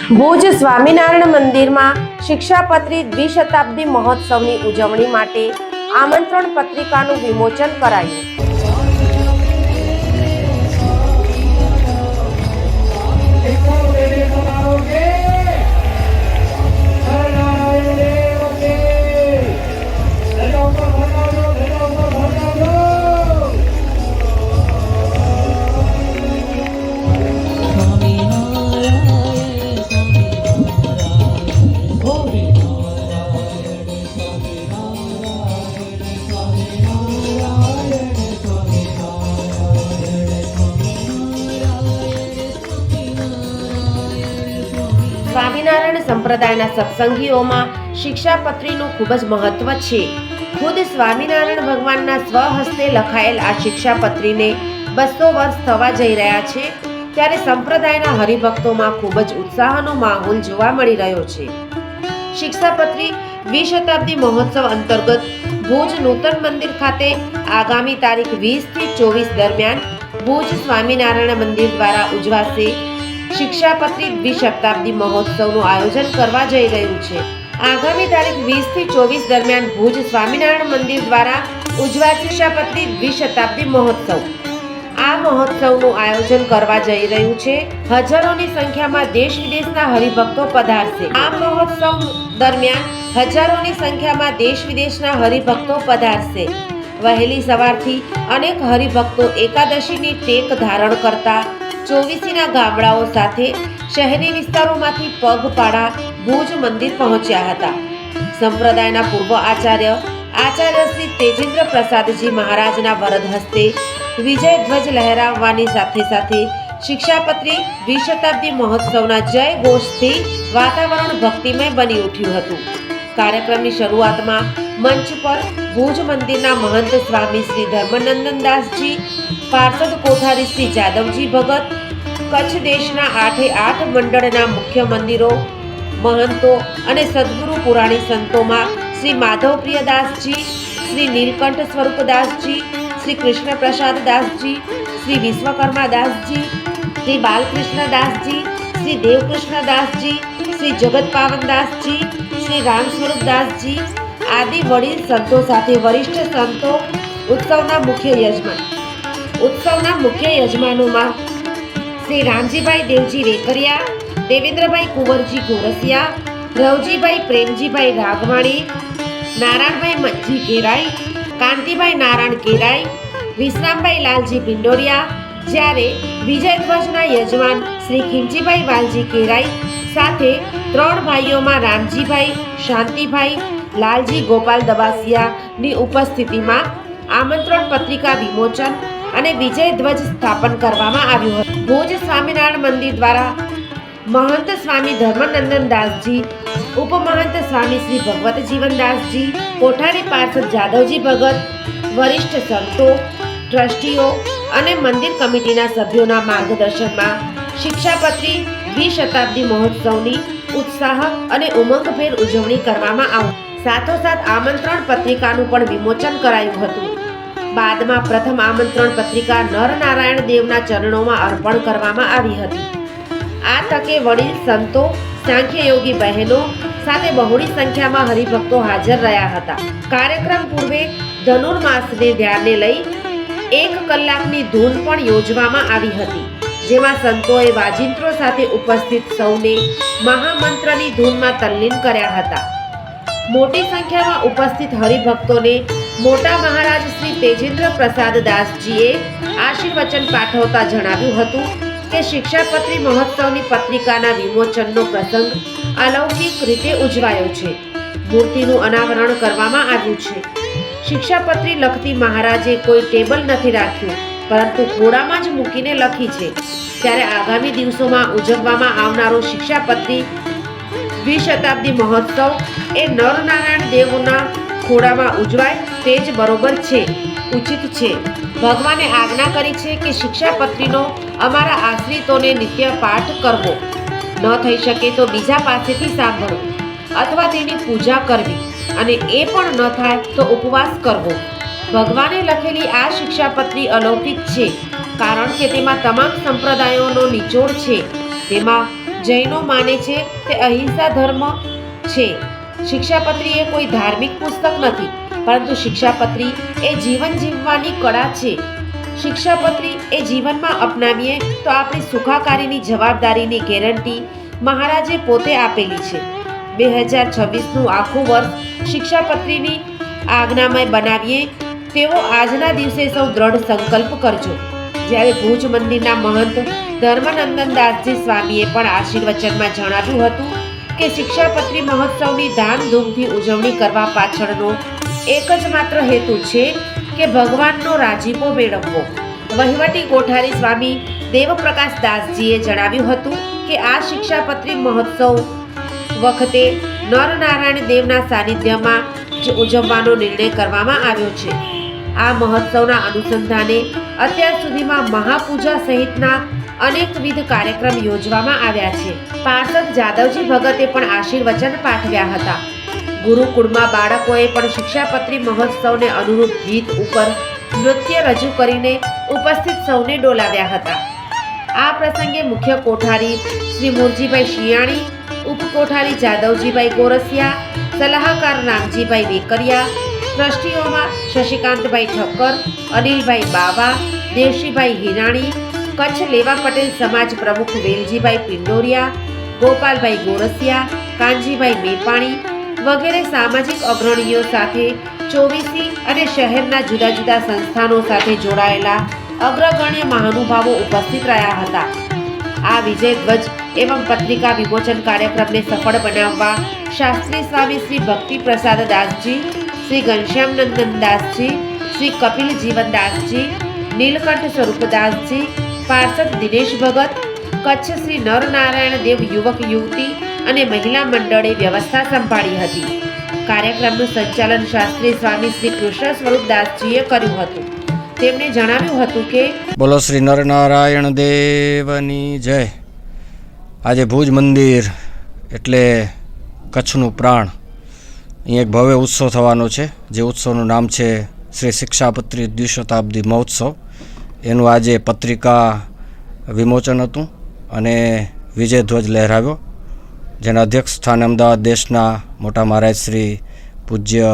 ભુજ સ્વામિનારાયણ મંદિરમાં શિક્ષાપત્રી દ્વિશતાબ્દી મહોત્સવની ઉજવણી માટે આમંત્રણ પત્રિકાનું વિમોચન કરાયું। સ્વામિનારાયણ સંપ્રદાયના સત્સંગીઓમાં શિક્ષાપત્રીનું ખૂબ જ મહત્વ છે। ખુદ સ્વામિનારાયણ ભગવાનના સ્વહસ્તે લખાયેલ આ શિક્ષાપત્રીને 200 વર્ષ થવા જઈ રહ્યા છે, ત્યારે સંપ્રદાયના હરિભક્તોમાં ખૂબ જ ઉત્સાહનો માહોલ જોવા મળી રહ્યો છે। શિક્ષાપત્રી દ્વિશતાબ્દી મહોત્સવ અંતર્ગત ભુજ નૂતન મંદિર ખાતે આગામી તારીખ 20 થી 24 દરમિયાન ભુજ સ્વામિનારાયણ મંદિર દ્વારા ઉજવાશે શિક્ષાપત્રી દ્વિશતાબ્દી મહોત્સવનું આયોજન કરવા જઈ રહ્યું છે। આગામી તારીખ 20 થી 24 દરમિયાન ભુજ સ્વામિનારાયણ મંદિર દ્વારા ઉજવાશે શિક્ષાપત્રી દ્વિશતાબ્દી મહોત્સવ। આ મહોત્સવનું આયોજન કરવા જઈ રહ્યું છે। હજારોની સંખ્યામાં દેશ વિદેશના હરિભક્તો પધારશે। આ મહોત્સવ દરમિયાન હજારોની સંખ્યામાં દેશ વિદેશના હરિભક્તો પધારશે। વહેલી સવારથી અનેક હરિભક્તો એકાદશીની ટેક ધારણ કરતા ચોવીસીના ગામડાઓ સાથે શહેરી વિસ્તારોમાંથી પગપાળા ભુજ મંદિર પહોંચ્યા હતા। સંપ્રદાયના પૂર્વ આચાર્ય શ્રી તેજેન્દ્ર પ્રસાદજી મહારાજના વરદ હસ્તે વિજય ધ્વજ લહેરાવવાની સાથે સાથે શિક્ષાપત્રી દ્વિશતાબ્દી મહોત્સવના જય ઘોષથી વાતાવરણ ભક્તિમય બની ઉઠ્યું હતું। કાર્યક્રમની શરૂઆતમાં મંચ પર ભુજ મંદિરના મહંત સ્વામી શ્રી ધર્મનંદનદાસજી, પાર્ષદ કોઠારી શ્રી જાદવજી ભગત, કચ્છ દેશના 8 મંડળના મુખ્ય મંદિરો, મહંતો અને સદગુરુ પુરાણી સંતોમાં શ્રી માધવપ્રિયદાસજી, શ્રી નીલકંઠ સ્વરૂપદાસજી, શ્રી કૃષ્ણ પ્રસાદ દાસજી, શ્રી વિશ્વકર્મા દાસજી, શ્રી બાલકૃષ્ણ દાસજી, શ્રી દેવકૃષ્ણ દાસજી, શ્રી જગત પાવનદાસજી, શ્રી રામ સ્વરૂપ દાસજી આદિ વડીલ સંતો સાથે વરિષ્ઠ સંતો ઉત્સવના મુખ્ય યજમાનોમાં શ્રી રામજીભાઈ દેવજી વેકરિયા, દેવેન્દ્રભાઈ કુંવરજી ગોરસિયા, રવજીભાઈ પ્રેમજીભાઈ રાઘવાણી, નારાયણભાઈ મચ્છી કેરાઈ, કાંતિભાઈ નારાયણ કેરાઈ, વિશ્રામભાઈ લાલજી પિંડોરિયા, જ્યારે વિજયધ્વજના યજમાન શ્રી ખીમજીભાઈ વાલજી કેરાઈ સાથે 3 ભાઈઓમાં રામજીભાઈ, શાંતિભાઈ, લાલજી ગોપાલ દબાસિયાની ઉપસ્થિતિમાં આમંત્રણ પત્રિકા વિમોચન અને વિજય ધ્વજ સ્થાપન કરવામાં આવ્યું હતું। ભુજ સ્વામિનારાયણ મંદિર દ્વારા મહંત સ્વામી ધર્મનંદનદાસજી, ઉપમહંત સ્વામી શ્રી ભગવત જીવનદાસજી, કોઠારી પાર્ષદ જાદવજી ભગત, વરિષ્ઠ સંતો, ટ્રસ્ટીઓ અને મંદિર કમિટીના સભ્યોના માર્ગદર્શનમાં શિક્ષાપત્રી દ્વિશતાબ્દી મહોત્સવની ઉત્સાહ અને ઉમંગભેર ઉજવણી કરવામાં આવી। સાથોસાથ આમંત્રણ પત્રિકાનું પણ વિમોચન કરાયું હતું। બાદમાં પ્રથમ આમંત્રણ પત્રિકા નરનારાયણ દેવના ચરણોમાં અર્પણ કરવામાં આવી હતી। આ તકે વડીલ સંતો, સાંખ્યયોગી બહેનો સાથે બહોળી સંખ્યામાં હરિભક્તો હાજર રહ્યા હતા। કાર્યક્રમ પૂર્વે ધનુર્માસને ધ્યાને લઈ 1 કલાકની ધૂન પણ યોજવામાં આવી હતી, જેમાં સંતોએ વાજિંત્રો સાથે ઉપસ્થિત સૌને મહામંત્રની ધૂનમાં તલ્લીન કર્યા હતા। મોટી સંખ્યામાં ઉપસ્થિત હરિભક્તોને મોટા મહારાજ શ્રી તેજેન્દ્ર પ્રસાદ દાસજીએ આશીર્વચન પાઠવતા જણાવ્યું હતું કે શિક્ષાપત્રી મહોત્સવની પત્રિકાના વિમોચનનો પ્રસંગ અલૌકિક રીતે ઉજવાયો છે। મૂર્તિનું અનાવરણ કરવામાં આવ્યું છે। શિક્ષાપત્રી લખતી મહારાજે કોઈ ટેબલ નથી રાખ્યું, પરંતુ ખોડામાં જ મૂકીને લખી છે। ત્યારે આગામી દિવસોમાં ઉજવવામાં આવનારો શિક્ષાપત્રી દ્વિશતાબ્દી મહોત્સવ એ નરનારાયણ દેવના ખોડામાં ઉજવાય તે જ બરોબર છે, ઉચિત છે। ભગવાને આજ્ઞા કરી છે કે શિક્ષાપત્રીનો અમારા આશ્રિતોને નિત્ય પાઠ કરવો, ન થઈ શકે તો બીજા પાસેથી સાંભળવું અથવા તેની પૂજા કરવી, અને એ પણ ન થાય તો ઉપવાસ કરવો। ભગવાને લખેલી આ શિક્ષાપત્રી અલૌકિક છે, કારણ કે તેમાં તમામ સંપ્રદાયોનો નિચોડ છે। તેમાં જૈનો માને છે તે અહિંસા ધર્મ છે. શિક્ષાપત્રી એ કોઈ ધાર્મિક પુસ્તક નથી, પરંતુ શિક્ષાપત્રી એ જીવન જીવવાની કળા છે. શિક્ષાપત્રી એ જીવનમાં અપનાવીએ તો આપણી સુખાકારીની જવાબદારીની ગેરંટી મહારાજે પોતે આપેલી છે. 2026નું આખું વર્ષ શિક્ષાપત્રીની આજ્ઞામય બનાવીએ તેવો આજના દિવસે સૌ દ્રઢ સંકલ્પ કરજો. જ્યારે ભુજ મંદિરના મહંત ધર્મનંદનદાસજી સ્વામીએ પણ આશીર્વચનમાં જણાવ્યું હતું કે શિક્ષાપત્રી મહોત્સવની ધામધૂમથી ઉજવણી કરવા પાછળનો એક જ માત્ર હેતુ છે કે ભગવાનનો રાજીપો મેળવવો. વહીવટી કોઠારી સ્વામી દેવપ્રકાશ દાસજીએ જણાવ્યું હતું કે આ શિક્ષાપત્રી મહોત્સવ વખતે નરનારાયણ દેવના સાનિધ્યમાં જ ઉજવવાનો નિર્ણય કરવામાં આવ્યો છે. આ મહોત્સવના અનુસંધાને અત્યાર સુધીમાં મહાપૂજા સહિતના અનેકવિધ કાર્યક્રમ યોજવામાં આવ્યા છે. પાર્ષદ જાદવજી ભગતે પણ આશીર્વચન પાઠવ્યા હતા. ગુરુકુળમાં બાળકોએ પણ શિક્ષાપત્રી મહોત્સવને અનુરૂપ ગીત ઉપર નૃત્ય રજૂ કરીને ઉપસ્થિત સૌને ડોલાવ્યા હતા. આ પ્રસંગે મુખ્ય કોઠારી શ્રી મુરજીભાઈ શિયાણી, ઉપકોઠારી જાદવજીભાઈ ગોરસિયા, સલાહકાર રામજીભાઈ વેકરિયા, ટ્રસ્ટીઓમાં શશિકાંતભાઈ ઠક્કર, અનિલભાઈ બાવા, દેવશીભાઈ હિરાણી, કચ્છ લેવા પટેલ સમાજ પ્રમુખ વેલજીભાઈ પિંડોરિયા, ગોપાલભાઈ ગોરસિયા, કાનજીભાઈ મેપાણી વગેરે સામાજિક અગ્રણીઓ સાથે 24 અને શહેરના જુદા જુદા સંસ્થાનો સાથે જોડાયેલા અગ્રગણ્ય મહાનુભાવો ઉપસ્થિત રહ્યા હતા. આ વિજય ધ્વજ એવં પત્રિકા વિમોચન કાર્યક્રમને સફળ બનાવવા શાસ્ત્રી સ્વામી શ્રી ભક્તિ પ્રસાદ દાસજી, શ્રી ઘનશ્યામ નંદન દાસજી, શ્રી કપિલ જીવનદાસજી, નીલકંઠ સ્વરૂપદાસજી, પાર્ષદ દિનેશ ભગત, કચ્છ શ્રી નરનારાયણ દેવ યુવક યુવતી અને મહિલા મંડળે વ્યવસ્થા સંભાળી હતી. કાર્યક્રમનું સંચાલન શાસ્ત્રી સ્વામી શ્રી કૃષ્ણ સ્વરૂપદાસજીએ કર્યું હતું. તેમણે જણાવ્યું હતું કે બોલો શ્રી નરનારાયણ દેવની જય. આજે ભુજ મંદિર એટલે કચ્છનું પ્રાણ, અહીં એક ભવ્ય ઉત્સવ થવાનો છે, જે ઉત્સવનું નામ છે શ્રી શિક્ષાપત્રી દ્વિશતાબ્દી મહોત્સવ. એનું આજે પત્રિકા વિમોચન હતું અને વિજય ધ્વજ લહેરાવ્યો, જેના અધ્યક્ષ સ્થાને અમદાવાદ દેશના મોટા મહારાજ શ્રી પૂજ્ય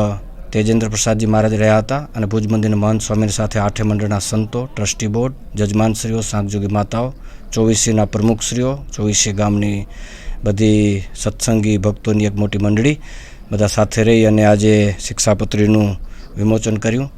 તેજેન્દ્ર પ્રસાદજી મહારાજ રહ્યા હતા અને ભુજ મંદિરના મહંત સ્વામીની સાથે 8 મંડળના સંતો, ટ્રસ્ટી બોર્ડ, જજમાનશ્રીઓ, સાંગજોગી માતાઓ, 24ના પ્રમુખશ્રીઓ, 24 ગામની બધી સત્સંગી ભક્તોની એક મોટી મંડળી બધા સાથે રહી અને આજે શિક્ષાપત્રીનું વિમોચન કર્યું.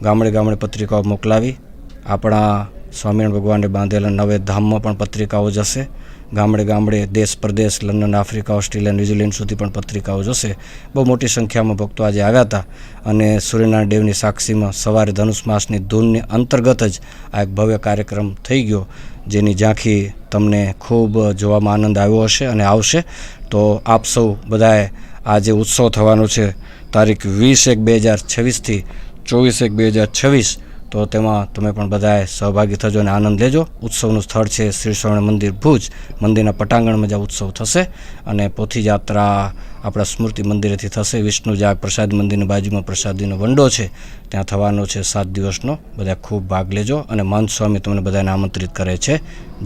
ગામડે ગામડે પત્રિકાઓ મોકલાવી. આપણા સ્વામિનારાયણ ભગવાને બાંધેલા 9 ધામમાં પણ પત્રિકાઓ જશે. ગામડે ગામડે, દેશ પરદેશ, લંડન, આફ્રિકા, ઓસ્ટ્રેલિયા, ન્યૂઝીલેન્ડ સુધી પણ પત્રિકાઓ જશે. બહુ મોટી સંખ્યામાં ભક્તો આજે આવ્યા હતા અને સૂર્યનારાયણ દેવની સાક્ષીમાં સવારે ધનુષ માસની ધૂનની અંતર્ગત જ આ એક ભવ્ય કાર્યક્રમ થઈ ગયો, જેની ઝાંખી તમને ખૂબ જોવામાં આનંદ આવ્યો હશે અને આવશે. તો આપ સૌ બધાએ આ જે ઉત્સવ થવાનો છે તારીખ 20/1/2026થી 24/1/2026, તો તેમાં તમે પણ બધાએ સહભાગી થજો અને આનંદ લેજો. ઉત્સવનું સ્થળ છે શ્રી સ્વામિનારાયણ મંદિર ભુજ. મંદિરના પટાંગણમાં જ ઉત્સવ થશે અને પોથી યાત્રા આપણા સ્મૃતિ મંદિરેથી થશે. વિષ્ણુ જાગ પ્રસાદ મંદિરની બાજુમાં પ્રસાદીનો વંડો છે, ત્યાં થવાનો છે 7 દિવસનો. બધા ખૂબ ભાગ લેજો અને મહંત સ્વામી તમને બધાને આમંત્રિત કરે છે.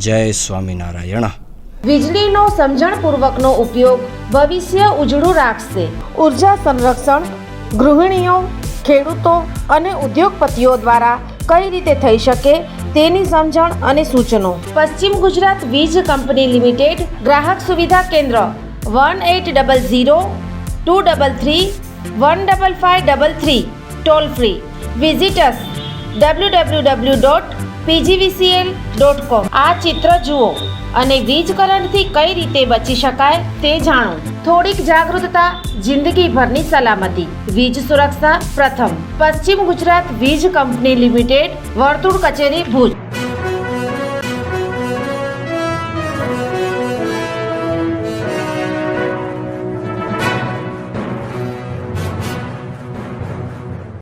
જય સ્વામિનારાયણ. વીજળીનો સમજણપૂર્વકનો ઉપયોગ ભવિષ્ય ઉજળું રાખશે. ઉર્જા સંરક્ષણ ગૃહિણીઓ, ખેડૂતો અને ઉદ્યોગપતિઓ દ્વારા કઈ રીતે થઈ શકે તેની સમજણ અને સૂચનો. પશ્ચિમ ગુજરાત વીજ કંપની લિમિટેડ, ગ્રાહક સુવિધા કેન્દ્ર 1800 233 15533, ટોલ ફ્રી. Visitors www.pgvcl.com. આ ચિત્ર જુઓ અને વીજ કરંટથી કઈ રીતે બચી શકાય તે જાણો. થોડીક જાગૃતતા, જિંદગીભરની સલામતી. વીજ સુરક્ષા પ્રથમ. પશ્ચિમ ગુજરાત વીજ કંપની લિમિટેડ, વર્તુળ કચેરી, ભુજ.